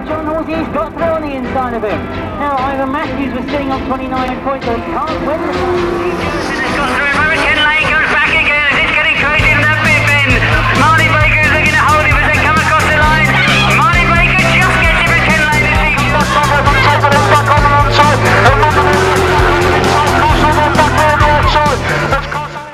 John Horsey, he's got through on the inside of him. Now, Ivan Matthews was sitting on 29 points, so can't win the It's got through American Lane, goes back again, it's getting crazy in that bit bend. Marty Baker's looking to hold him as they come across the line. Marty Baker just gets him at Ken Lane as he comes back on the back on the onside. Cossar on back on the outside. That's Cossar.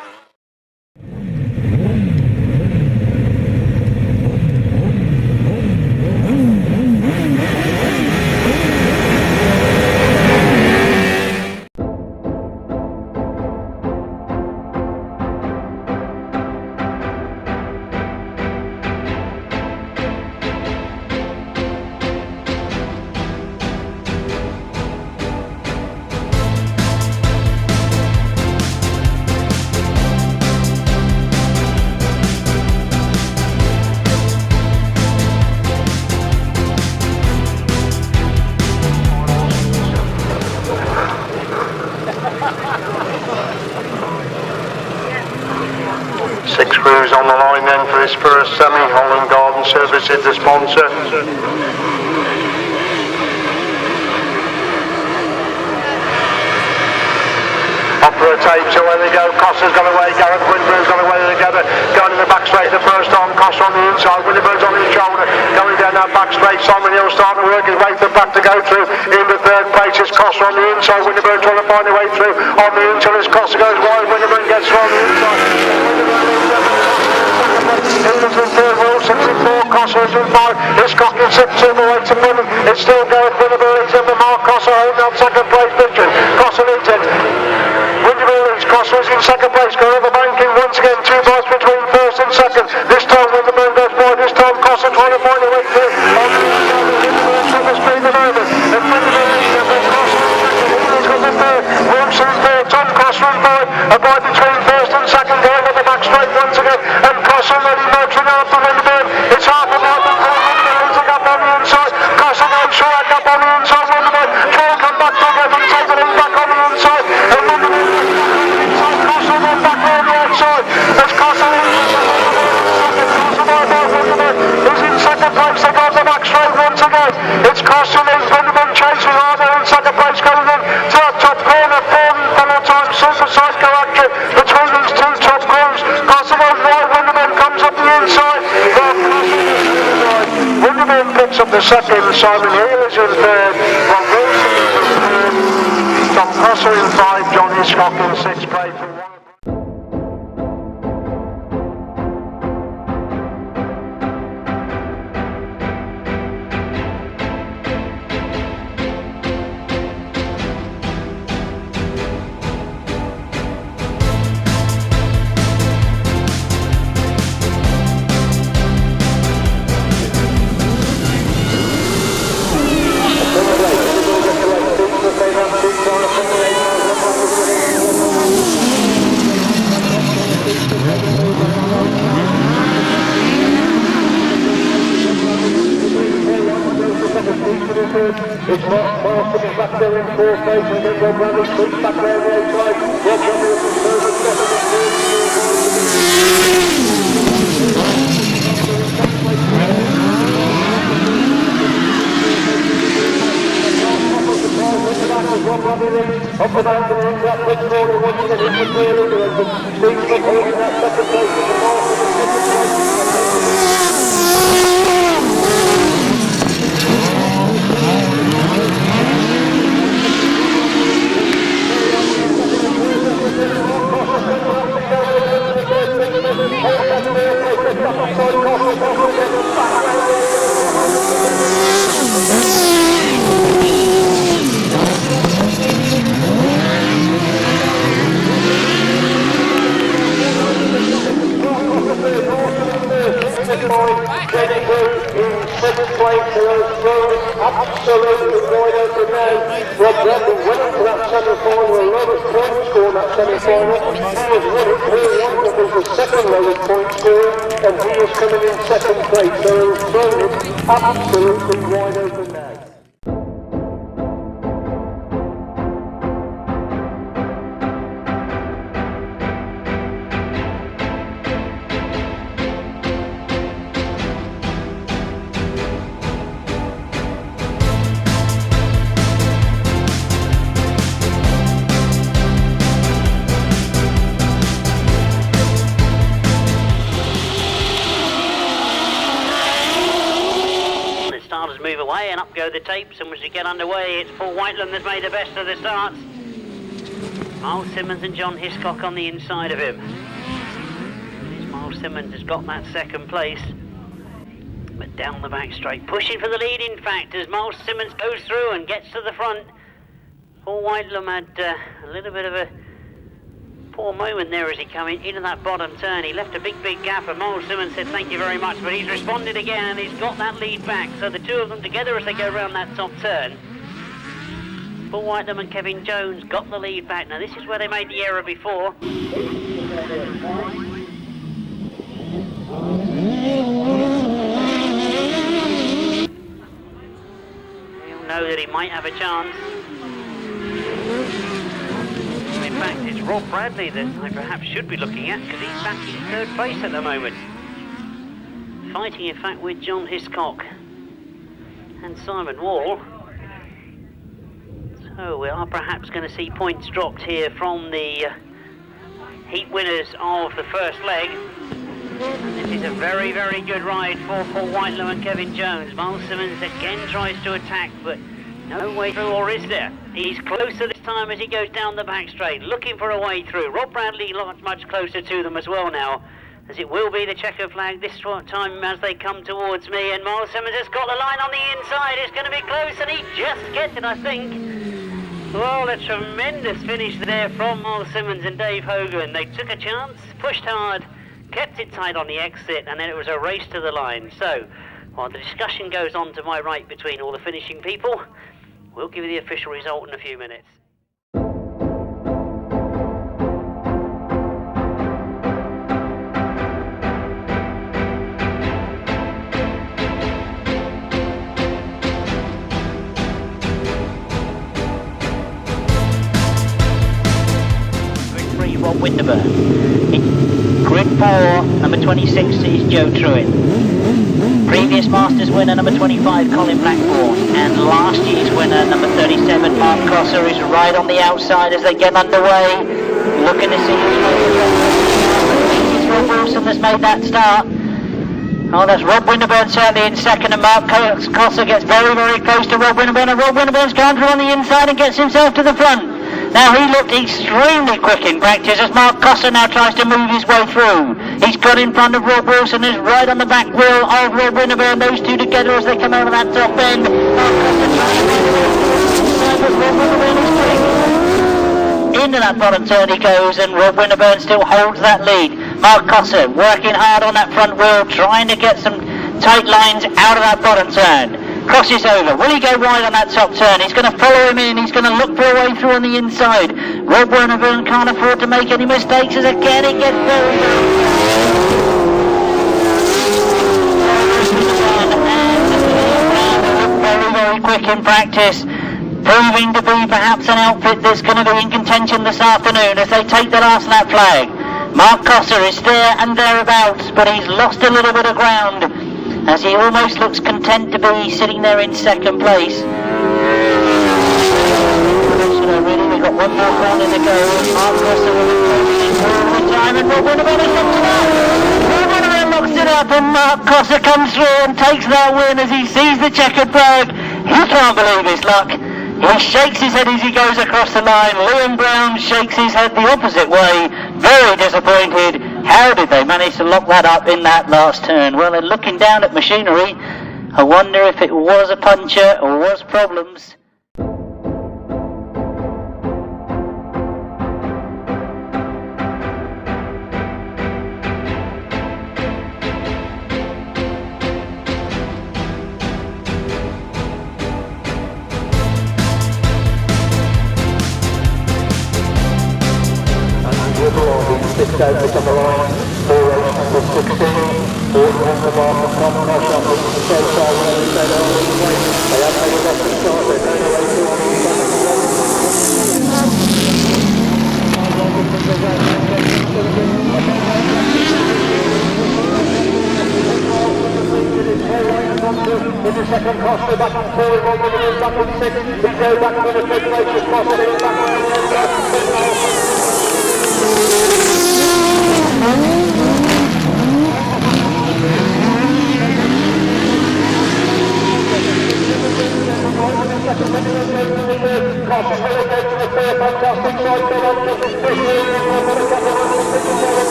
6 crews on the line then for this first semi. Holland Garden Services, the sponsor. For a tape, so where they go, Cossar's gone away, Gareth Winterburn's gone away together, going in the back straight the first time, Cossar on the inside, Winterburn's on his shoulder, going down that back straight, Simon Hill starting to work his way to the back to go through, in the third place is Cossar on the inside, Winterburn trying to find a way through, on the inside as Cossar goes wide, Winterburn gets through on the inside, England's in third, Wilson's in fourth, Cossar is in five, it's Cochran 6 all the way to Plymouth, it's still Gareth Winterburn, he's in the Mark Cossar holding on second place picture, Cossar leads it. Cossar is in second place, going over banking once again, 2 points between first and second. This time Winterburn goes by, this time Cossar trying to find a way through. On the speed of over. And Winterburn is second, Cossar is second, he's got the third. Wilson third, Tom Cossar in third. A bite between first and second, going over the back straight once again. And Cossar really motoring after Winterburn. It's half a mile from Winterburn, losing up on the inside. Cossar going short up on the inside, Winterburn. Try and come back together and take the lead back on the inside. And Winterburn back on the outside. As Cossar is in second place. They go the back straight once again. It's Cossar and Winterburn chasing harder in second place, going in to the top corner. Full time super Sidecar action between these two top crews. Cossar goes wide, Winterburn comes up the inside. Winterburn picks up the second. Simon Hill is in third. Ron Wilson is in third. Tom Cossar in 5. John Hiscock in 6th place. It's Mark Cossar back there in 4th place, and then Rob Wainfleet back there on the outside. Rob up and down the ring, that puts forward once again, it's the clear leader, and Steve Smith holding that second place, and the Mark in the second place. Absolutely wide open now. Rob Brendan went into that semi-final, the lowest point score in that semi-final. He was winning 3-1, that was the second lowest point score, and he is coming in second place. So it was absolutely wide open now. move away, and up go the tapes, and as we get underway, it's Paul Whitelam that's made the best of the starts. Myles Simmons and John Hiscock on the inside of him. Myles Simmons has got that second place, but down the back straight, pushing for the lead in fact, as Myles Simmons goes through and gets to the front. Paul Whitelam had a little bit of a poor moment there as he came into that bottom turn. He left a big gap, and Myles Simmons said thank you very much, but he's responded again and he's got that lead back. So the two of them together as they go around that top turn. Paul Whitelam and Kevin Jones got the lead back. Now this is where they made the error before. You'll know that he might have a chance. In fact, it's Rob Bradley that I perhaps should be looking at, because he's back in third place at the moment. Fighting, in fact, with John Hiscock and Simon Wall. So we are perhaps going to see points dropped here from the heat winners of the first leg. And this is a very good ride for Paul Whitelam and Kevin Jones. Myles Simmons again tries to attack, but no way through, or is there? He's closer this time as he goes down the back straight, looking for a way through. Rob Bradley much closer to them as well now, as it will be the checker flag this time as they come towards me. And Myles Simmons has got the line on the inside. It's going to be close, and he just gets it, I think. Well, a tremendous finish there from Myles Simmons and Dave Hogan. They took a chance, pushed hard, kept it tight on the exit, and then it was a race to the line. So, while the discussion goes on to my right between all the finishing people, we'll give you the official result in a few minutes. Gareth Winterburn. Grid 4, number 26 is Joe Truitt. Previous Masters winner, number 25, Colin Blackburn. And last year's winner, number 37, Mark Cossar, is right on the outside as they get underway. Looking to see who's Rob Wilson has made that start. Oh, that's Rob Winterburn certainly in second, and Mark Cossar gets very close to Rob Winterburn, and Rob Winterburn's gone through on the inside and gets himself to the front. Now he looked extremely quick in practice as Mark Cossar now tries to move his way through. He's got in front of Rob Wilson, is right on the back wheel of Rob Winterburn. Those two together as they come over that top end. Mark Cossar trying to but Rob Winterburn is quick. Into that bottom turn he goes, and Rob Winterburn still holds that lead. Mark Cossar working hard on that front wheel, trying to get some tight lines out of that bottom turn. Crosses over. Will he go wide on that top turn? He's going to follow him in. He's going to look for a way through on the inside. Rob Winterburn can't afford to make any mistakes as again it gets very quick in practice, proving to be perhaps an outfit that's going to be in contention this afternoon as they take the last lap flag. Mark Cossar is there and thereabouts, but he's lost a little bit of ground as he almost looks content to be sitting there in second place. We've got one more corner to go. Mark Cossar will be closing in all the time, and Rob Winterburn is up to that. Rob Winterburn locks it up, and Mark Cossar comes through and takes that win as he sees the checkered flag. He can't believe his luck. He shakes his head as he goes across the line. Liam Brown shakes his head the opposite way, very disappointed. How did they manage to lock that up in that last turn? Well, they're looking down at machinery. I wonder if it was a puncture or was problems. Six goes on the line, 4 races to 16, 4 Mark Tom Cossar, the same side where they said all the way. They have made a left to start, they're going away through on the in the second Cossar, back on 4, back on 6, we go back on the big races, Cossar, back on the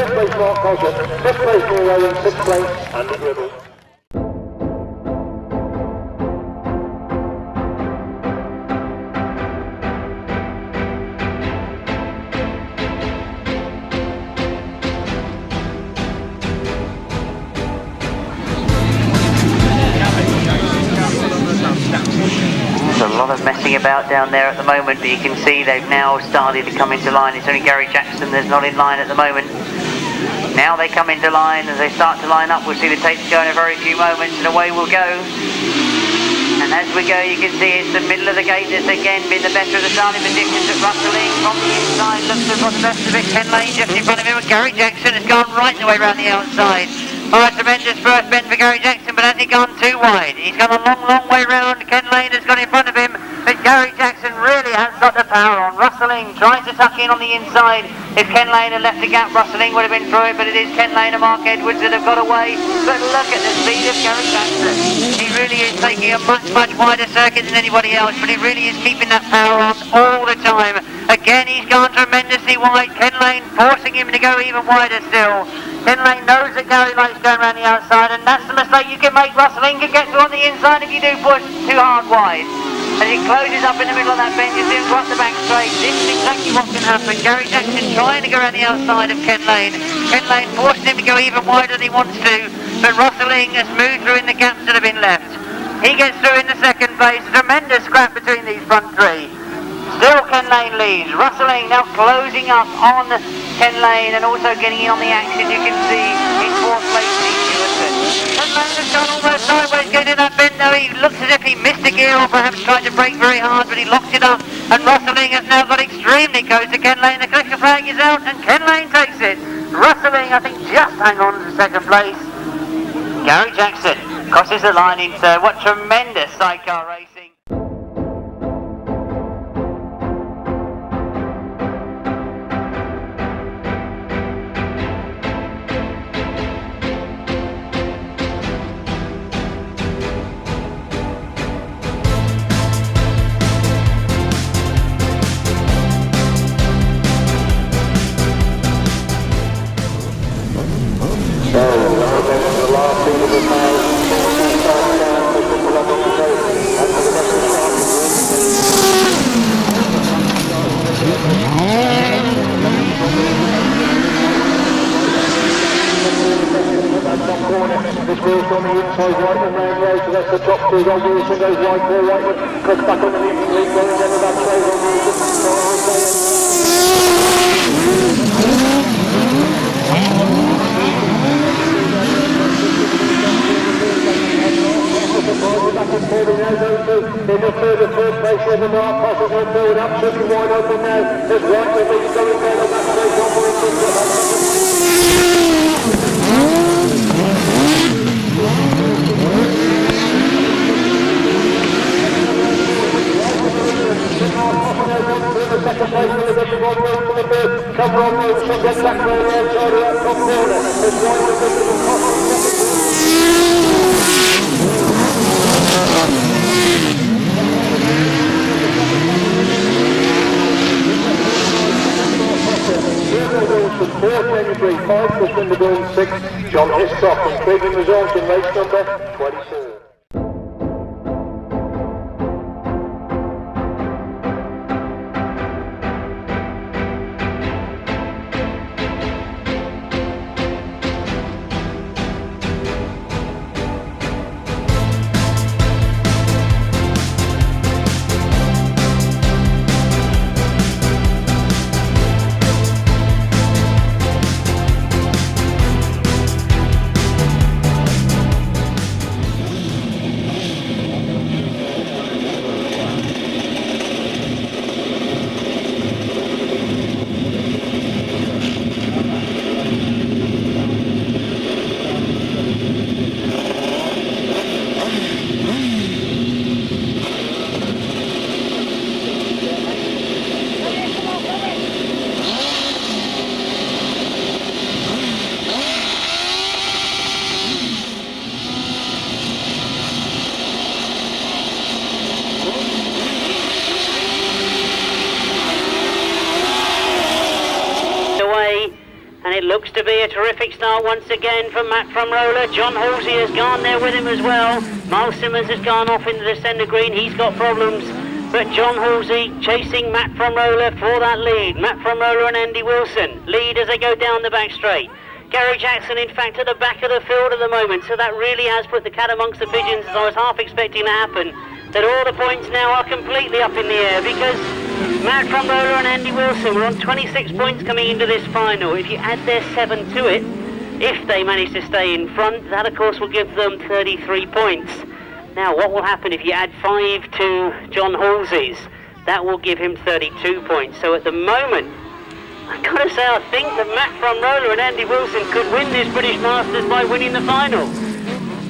Fourth place Mark Cossar, fifth place Paul Whitelam, sixth place Andy Gribble. There's a lot of messing about down there at the moment, but you can see they've now started to come into line. It's only Gary Jackson that's not in line at the moment. Now they come into line. As they start to line up, we'll see the tapes go in a very few moments, and away we'll go. And as we go, you can see it's the middle of the gate that's again been the better of the starting positions at Rustling. From the inside, looks to have got the best of it. Ken Lane just in front of him, and Gary Jackson has gone right the way around the outside. Oh, a tremendous first bend for Gary Jackson, but hasn't gone too wide. He's gone a long, long way round. Ken Lane has got in front of him, but Gary Jackson really has got the power on. Rustling tries to tuck in on the inside. If Ken Lane had left the gap, Rustling would have been through it, but it is Ken Lane and Mark Edwards that have got away. But look at the speed of Gary Jackson. He really is taking a much, much wider circuit than anybody else, but he really is keeping that power on all the time. Again, he's gone tremendously wide. Ken Lane forcing him to go even wider still. Ken Lane knows that Gary Lane's going around the outside, and that's the mistake you can make. Rustling can get to on the inside if you do push too hard wide. As it closes up in the middle of that bend, you see him drop the back straight. This is exactly what can happen. Gary Jackson trying to go around the outside of Ken Lane. Ken Lane forcing him to go even wider than he wants to, but Rustling has moved through in the gaps that have been left. He gets through in the second place. Tremendous scrap between these front three. Still Ken Lane leads. Rustling now closing up on Ken Lane and also getting in on the action. You can see in fourth place Steve Jewison. Ken Lane has gone almost sideways getting in that bend though. He looks as if he missed a gear or perhaps tried to brake very hard, but he locked it up, and Rustling has now got extremely close to Ken Lane. The collector flag is out and Ken Lane takes it. Rustling, I think, just hang on to second place. Gary Jackson crosses the line in third. What tremendous sidecar racing. This wheel's on the inside right and round road, so that's the top two. Old Wilson goes right, Paul Whitelam cuts back on the lead, going again with that trade on Wilson. In the third place here, the Mark Cossar going forward, absolutely wide open now. There's Whitelam, he's going down on that trade on Wilson. Second place for the British Masters for the third. Cover on Wilson, gets back round the outside of that top corner. There's Whitelam, Wilson, 4:23, 5 for Wimborne, 6, John Hiscock, intriguing results in race number 24. a terrific start once again from Matt from Roller. John Halsey has gone there with him as well. Myles Simmons has gone off into the centre green. He's got problems. But John Halsey chasing Matt from Roller for that lead. Matt from Roller and Andy Wilson lead as they go down the back straight. Gary Jackson, in fact, at the back of the field at the moment, so that really has put the cat amongst the pigeons, as I was half expecting to happen, that all the points now are completely up in the air, because Matt from Roller and Andy Wilson were on 26 points coming into this final. If you add their 7 to it, if they manage to stay in front, that of course will give them 33 points. Now, what will happen if you add 5 to John Halsey's? That will give him 32 points. So at the moment, I've got to say, I think that Matt from Roller and Andy Wilson could win this British Masters by winning the final.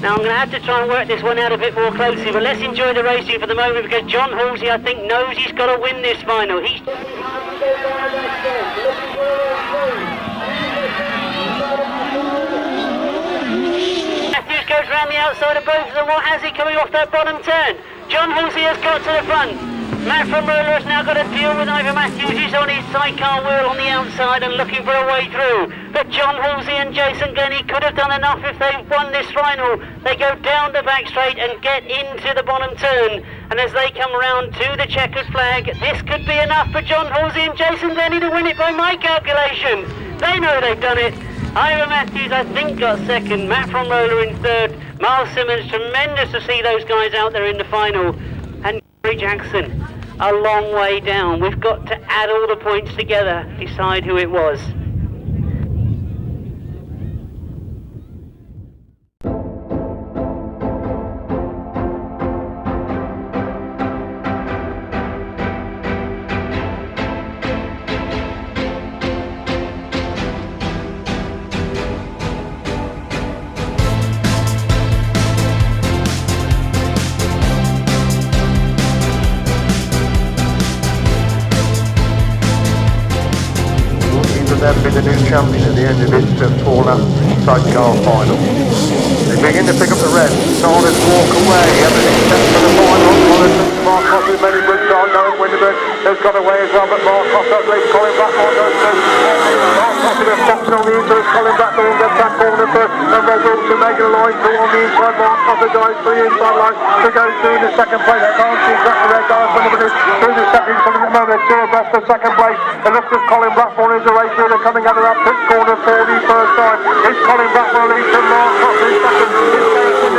Now, I'm going to have to try and work this one out a bit more closely, but let's enjoy the racing for the moment, because John Halsey, I think, knows he's got to win this final. Matthews goes round the outside of both of them. What has he coming off that bottom turn? John Halsey has got to the front. Matt from Roller has now got to deal with Ivor Matthews. He's on his sidecar wheel on the outside and looking for a way through. But John Halsey and Jason Glennie could have done enough if they won this final. They go down the back straight and get into the bottom turn. And as they come round to the checkered flag, this could be enough for John Halsey and Jason Glennie to win it by my calculations. They know they've done it. Ivor Matthews, I think, got second. Matt from Roller in third. Myles Simmons, tremendous to see those guys out there in the final. And Gary Jackson, a long way down. We've got to add all the points together, decide who it was. Then be the new champion at the end of this 4-lap sidecar final. They begin to pick up the rest. Starters walk away. Everything set for the final. Mark Cossar, many good start. Gareth Winterburn has got away as well, but Mark Cossar leads Colin Blackmore goes through. Mark Cossar is stopping on the inside. Colin Blackmore gets that corner first. And Red Wilson making a line through on the inside. Mark Cossar goes through the inside line to go through the second place. I can't see exactly where Gareth Winterburn is through the second. Coming at the moment, two abreast for second place. And left of Colin Blackmore is a race leader coming out of that pit corner for the first time. It's Colin Blackmore leads to Mark Cossar in second.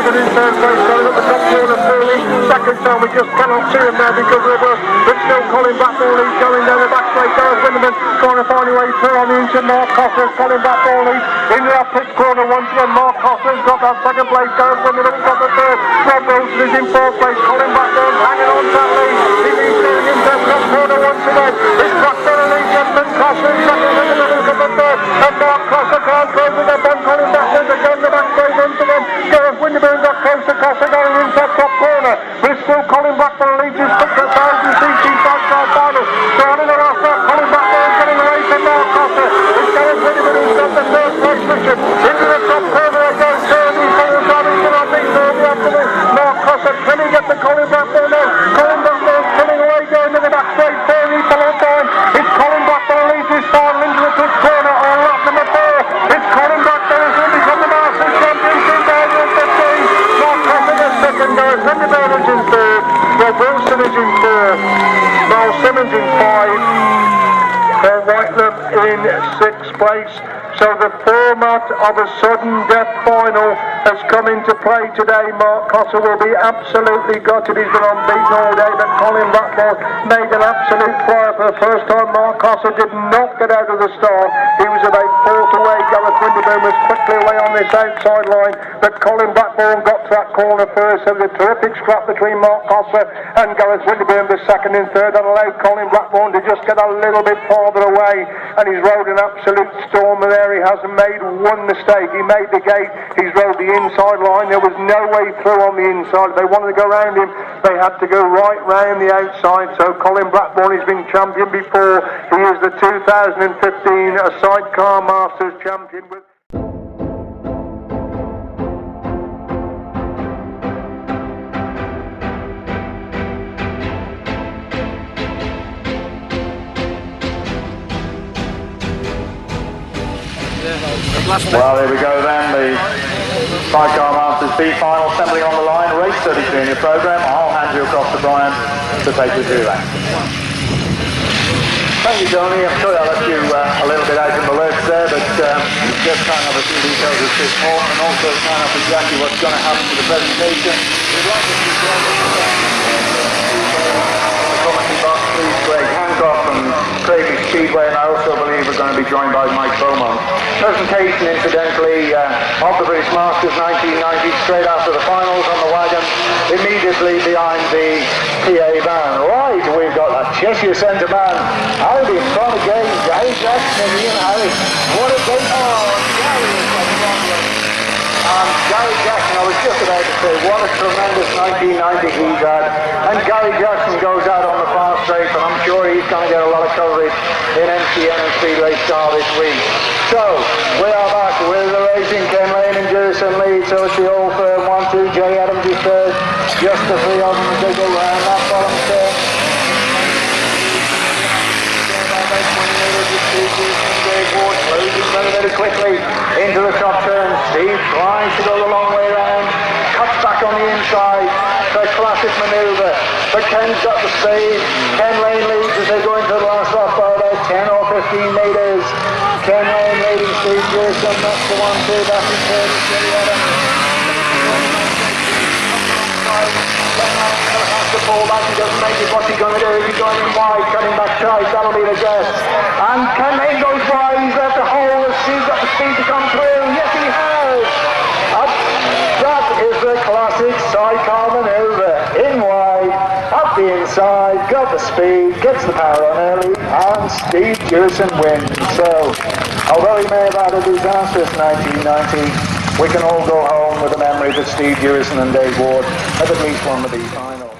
In third place, going up the top corner for the second time. We just cannot see him now because of the bus. But still Colin Blackmore leads going down the back straight. Gareth Winterburn trying to find a way through on the inside. Mark Cossar, Colin Blackmore leads into that pit corner once again. Mark Cossar's got that second place. Gareth Winterburn got the third. Rob Wilson is in fourth place. Colin Blackmore hanging on to that lead. He leads going into that top corner once again. It's Blackmore leads Edmund Cossar in second. Winterburn got the third. And Mark Cossar can't close with that one. Colin Blackmore again the back straight once again. Gareth Winterburn got close to Cossar going into that top corner. But still Colin Blackmore leads his 1,000cc sidecar final. Starting it off there, Colin Blackmore is getting away from Mark Cossar. It's Gareth Winterburn who's got the third place position. Into the top corner again. Turning for the driving to that big third after this. Mark Cossar, can he get the Colin Blackmore now? Colin Blackmore is coming away going to the back straight. Fairly for long time. It's Colin Blackmore leads his final into the pit corner on lap number 4. It's Colin Blackmore who's going to become the Masters champion 2015. Mark Cossar gets second. Gareth Winterburn is in third. Rob Wilson is in third. Myles Simmons in 5. Paul Whitelam in 6th place. So the format of a sudden death final has come into play today. Mark Cossar will be absolutely gutted. He's been unbeaten all day, but Colin Blackmore made an absolute flyer for the first time. Mark Cossar did not get out of the start. He was about 4th away. Gareth Winterburn was quickly away on this outside line, but Colin Blackmore got to that corner first. So the terrific scrap between Mark Cossar and Gareth Winterburn, the second and third, that allowed Colin Blackmore to just get a little bit farther away, and he's rode an absolute storm there. He hasn't made one mistake. He made the gate, he's rode the inside line. There was no way through on the inside. If they wanted to go around him, they had to go right round the outside. So Colin Blackmore has been champion before. He is the 2015 Sidecar Masters champion with Well, there we go then, the Sidecar Masters B final assembly on the line, race 33 in your programme. I'll hand you across to Brian to take you through that. Thank you, Tony. I'm sorry I left you a little bit out in the lurch there, but just tying up a few details of this more, and also tying up exactly what's going to happen to the presentation. We'd like to see commentary box, please, Greg Hancock from Craig Speedway, and I also believe we're going to be joined by Mike Beaumont. Presentation, incidentally, of the British Masters 1990, straight after the finals on the wagon, immediately behind the PA van. Right, we've got a Cheshire centre man out in front again, Gary Jackson and Ian Harris. What a great Gary Jackson, I was just about to say, what a tremendous 1990 he's had. And Gary Jackson goes out on the far straight, and I'm sure he's going to get a lot of coverage in MCN and Speedway Star this week. So, we are back with the racing. Ken Lane and Jurison lead, so it's the old firm 1-2. Jay Adams is third. Just the three of them as they go round that bottom turn. Closing very, very quickly into the top turn. Steve tries to go the long way round, cuts back on the inside. The classic manoeuvre, but Ken's got the speed. Ken Lane leads as they go into the last lap by about 10 or 15 metres. Ken Lane leading Steve Jurison, that's the 1-2, back in third is Jay Adams. Has to fall back, he doesn't make it. What's he going to do? He's going in wide, cutting back tight, that'll be the guess. And Ken Lane goes wide, he's left a hole, he's got the speed to come through. Yes, he has. That is the classic sidecar manoeuvre. In wide, up the inside, got the speed, gets the power on early, and Steve Jurison wins. So, although he may have had a disastrous 1990, we can all go home with the memory that Steve Jurison and Dave Ward have at least won the B final.